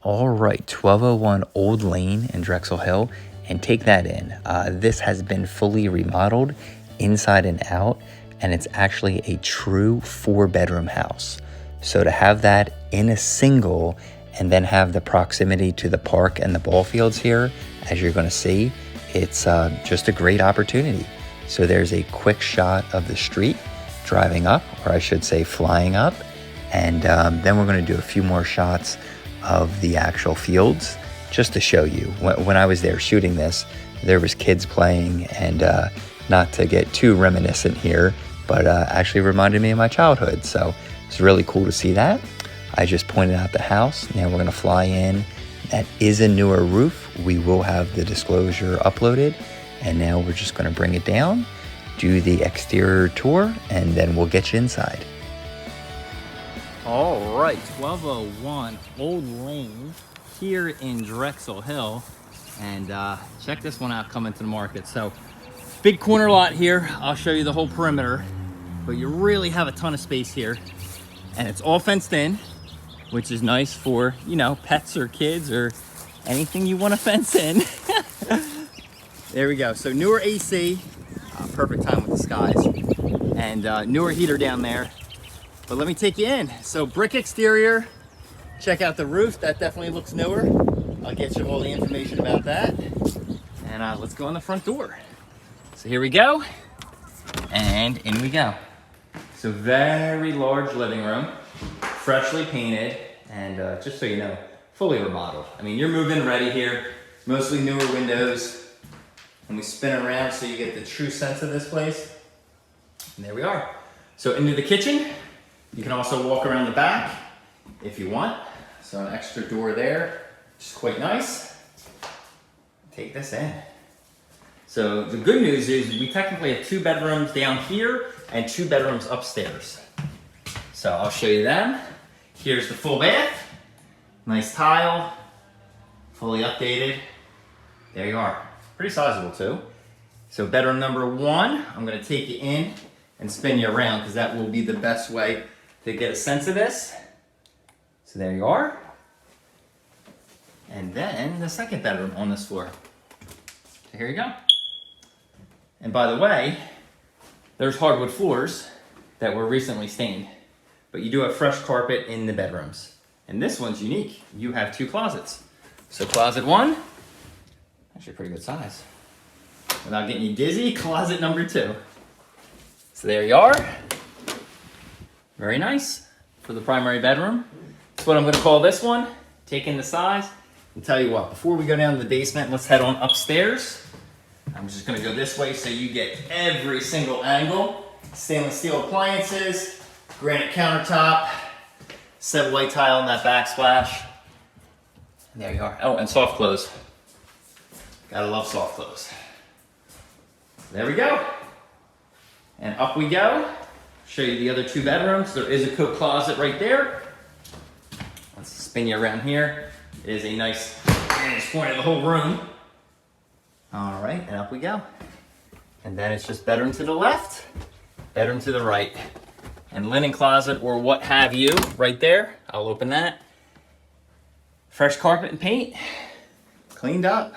All right, 1201 Old Lane in Drexel Hill, and take that in. This has been fully remodeled inside and out, and it's actually a true 4-bedroom house. So to have that in a single and then have the proximity to the park and the ball fields here, as you're gonna see, it's just a great opportunity. So there's a quick shot of the street driving up, or I should say flying up, and then we're gonna do a few more shots of the actual fields just to show you. When I was there shooting this, there was kids playing, and not to get too reminiscent here, but actually reminded me of my childhood. So it's really cool to see that. I just pointed out the house. Now we're gonna fly in. That is a newer roof. We will have the disclosure uploaded, and now we're just gonna bring it down, do the exterior tour, and then we'll get you inside. All right, 1201 Old Lane here in Drexel Hill, and check this one out coming to the market. So big corner lot here. I'll show you the whole perimeter, but you really have a ton of space here, and it's all fenced in, which is nice for, you know, pets or kids or anything you want to fence in. There we go. So newer AC, perfect time with the skies, and newer heater down there. But let me take you in. So brick exterior, check out the roof. That definitely looks newer. I'll get you all the information about that. And let's go in the front door. So here we go, and in we go. So very large living room, freshly painted, and just so you know, fully remodeled. I mean, you're move-in ready here, mostly newer windows. And we spin around so you get the true sense of this place. And there we are. So into the kitchen. You can also walk around the back if you want. So an extra door there, which is quite nice. Take this in. So the good news is we technically have 2 bedrooms down here and 2 bedrooms upstairs. So I'll show you them. Here's the full bath. Nice tile, fully updated. There you are. Pretty sizable too. So bedroom number 1, I'm gonna take you in and spin you around because that will be the best way to get a sense of this. So there you are. And then the second bedroom on this floor. So here you go. And by the way, there's hardwood floors that were recently stained, but you do have fresh carpet in the bedrooms. And this one's unique. You have 2 closets. So closet 1, actually a pretty good size. Without getting you dizzy, closet number 2. So there you are. Very nice for the primary bedroom. That's what I'm gonna call this one. Take in the size. And tell you what, before we go down to the basement, let's head on upstairs. I'm just gonna go this way so you get every single angle. Stainless steel appliances, granite countertop, set white tile in that backsplash. And there you are. Oh, and soft close. Gotta love soft close. There we go. And up we go. Show you the other 2 bedrooms. There is a coat closet right there. Let's spin you around here. It is a nice vantage point of the whole room. All right, and up we go. And then it's just bedroom to the left, bedroom to the right. And linen closet or what have you right there. I'll open that. Fresh carpet and paint, cleaned up.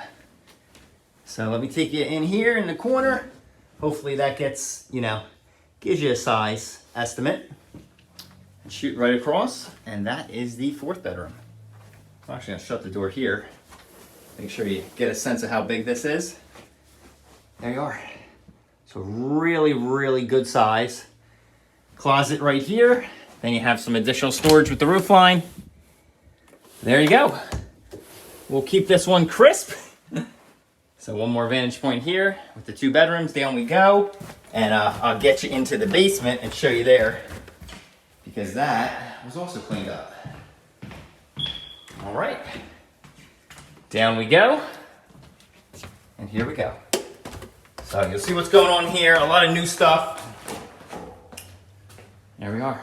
So let me take you in here in the corner. Hopefully that gets, you know, gives you a size estimate. And shoot right across, and that is the 4th bedroom. I'm actually gonna shut the door here. Make sure you get a sense of how big this is. There you are. So really, really good size. Closet right here. Then you have some additional storage with the roof line. There you go. We'll keep this one crisp. So one more vantage point here with the 2 bedrooms. Down we go. And I'll get you into the basement and show you there, because that was also cleaned up. All right. Down we go. And here we go. So you'll see what's going on here. A lot of new stuff. There we are.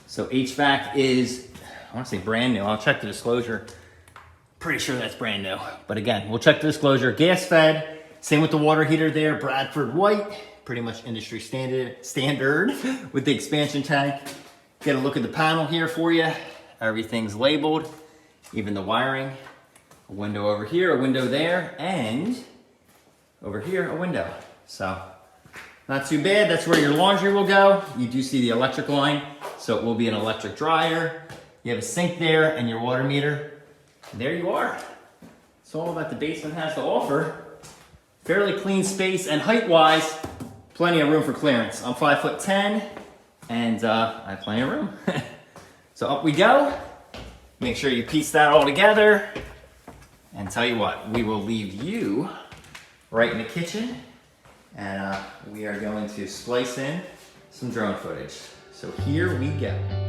So HVAC is, I want to say brand new. I'll check the disclosure. Pretty sure that's brand new. But again, we'll check the disclosure. Gas fed. Same with the water heater there. Bradford white. Pretty much industry standard with the expansion tank. Get a look at the panel here for you. Everything's labeled. even the wiring. A window over here, a window there, and over here, a window. So not too bad. That's where your laundry will go. You do see the electric line, so it will be an electric dryer. You have a sink there and your water meter. There you are. It's all that the basement has to offer. Fairly clean space, and height-wise, plenty of room for clearance. I'm 5'10", and I have plenty of room. So up we go. Make sure you piece that all together. And tell you what, we will leave you right in the kitchen, and we are going to splice in some drone footage. So here we go.